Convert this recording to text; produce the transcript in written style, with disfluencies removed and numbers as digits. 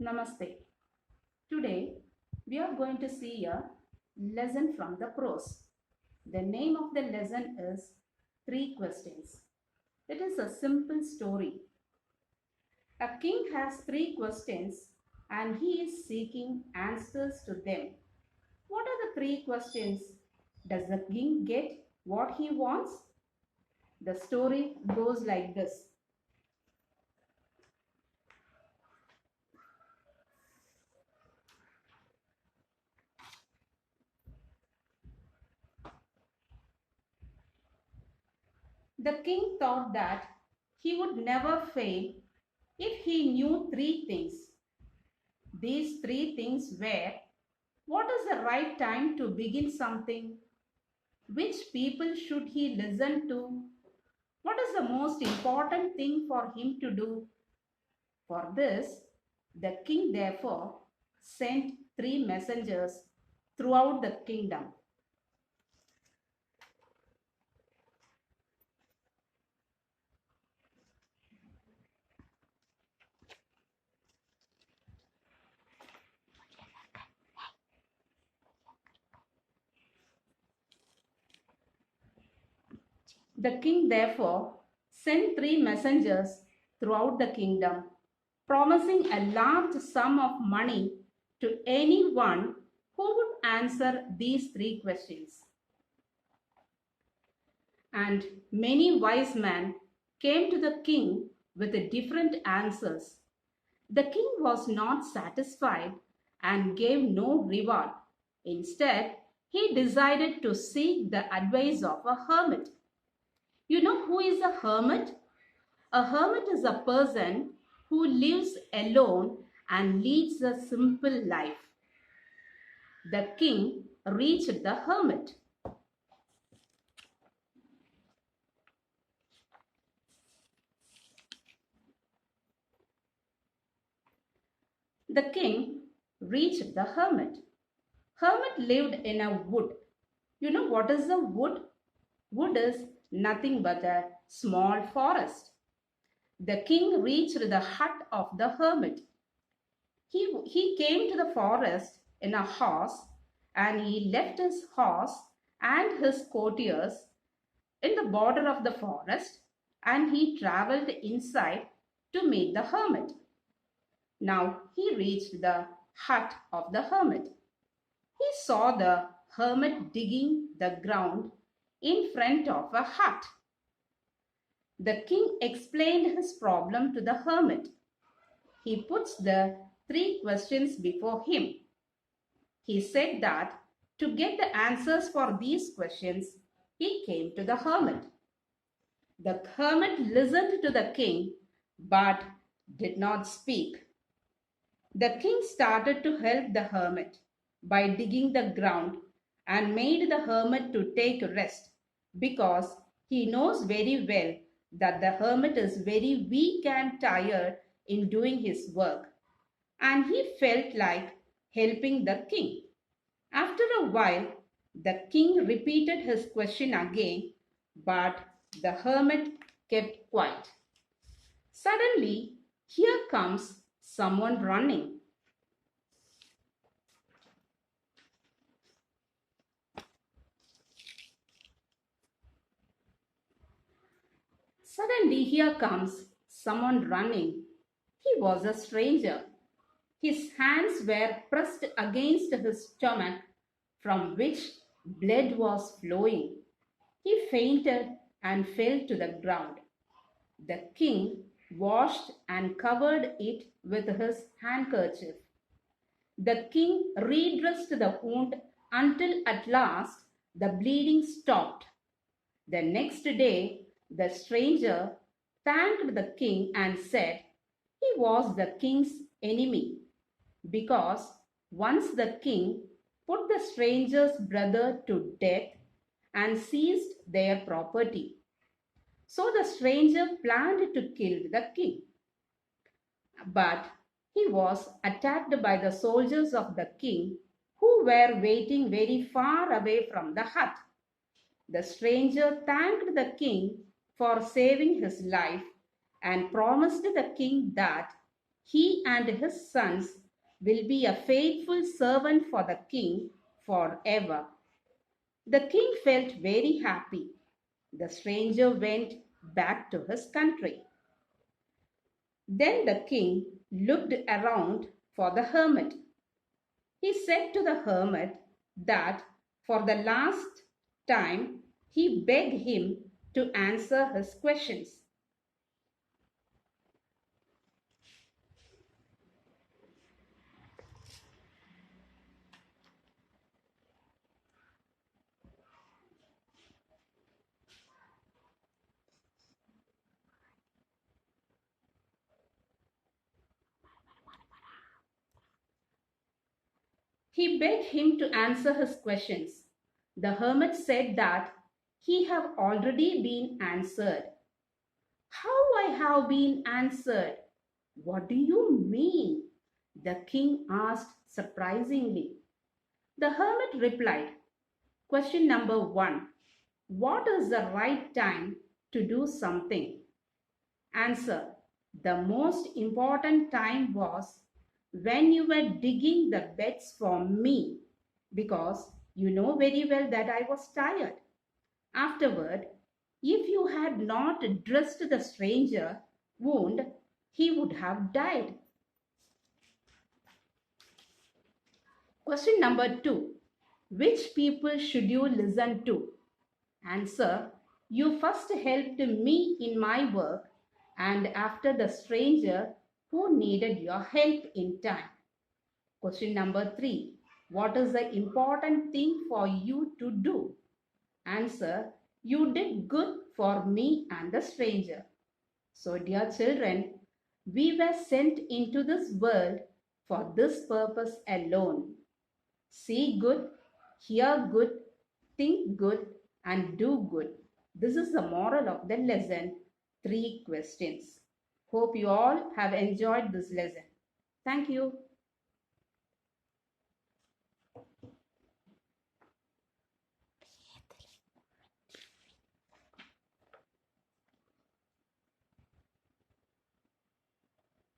Namaste. Today we are going to see a lesson from the prose. The name of the lesson is Three Questions. It is a simple story. A king has three questions and he is seeking answers to them. What are the three questions? Does the king get what he wants? The story goes like this. The king thought that he would never fail if he knew three things. These three things were: what is the right time to begin something? Which people should he listen to? What is the most important thing for him to do? For this, the king therefore sent three messengers throughout the kingdom. The king therefore sent three messengers throughout the kingdom, promising a large sum of money to anyone who would answer these three questions. And many wise men came to the king with different answers. The king was not satisfied and gave no reward. Instead, he decided to seek the advice of a hermit. You know who is a hermit? A hermit is a person who lives alone and leads a simple life. The king reached the hermit. The king reached the hermit. Hermit lived in a wood. You know what is a wood? Wood is nothing but a small forest. The king reached the hut of the hermit. He came to the forest in a horse, and he left his horse and his courtiers in the border of the forest, and he traveled inside to meet the hermit. Now he reached the hut of the hermit. He saw the hermit digging the ground in front of a hut. The king explained his problem to the hermit. He puts the three questions before him. He said that to get the answers for these questions, he came to the hermit. The hermit listened to the king but did not speak. The king started to help the hermit by digging the ground and made the hermit to take rest because he knows very well that the hermit is very weak and tired in doing his work, and he felt like helping the king. After a while, the king repeated his question again, but the hermit kept quiet. Suddenly, here comes someone running. Suddenly, here comes someone running. He was a stranger. His hands were pressed against his stomach, from which blood was flowing. He fainted and fell to the ground. The king washed and covered it with his handkerchief. The king redressed the wound until at last the bleeding stopped. The next day, the stranger thanked the king and said he was the king's enemy because once the king put the stranger's brother to death and seized their property. So the stranger planned to kill the king. But he was attacked by the soldiers of the king who were waiting very far away from the hut. The stranger thanked the king for saving his life and promised the king that he and his sons will be a faithful servant for the king forever. The king felt very happy. The stranger went back to his country. Then the king looked around for the hermit. He said to the hermit that for the last time he begged him to answer his questions. He begged him to answer his questions. The hermit said that he have already been answered. How I have been answered? What do you mean? The king asked surprisingly. The hermit replied, question number 1. What is the right time to do something? Answer. The most important time was when you were digging the beds for me, because you know very well that I was tired. Afterward, if you had not dressed the stranger wound, he would have died. Question number 2. Which people should you listen to? Answer. You first helped me in my work and after the stranger who needed your help in time. Question number 3. What is the important thing for you to do? Answer. You did good for me and the stranger. So, dear children, we were sent into this world for this purpose alone. See good, hear good, think good, and do good. This is the moral of the lesson. 3 questions. Hope you all have enjoyed this lesson. Thank you.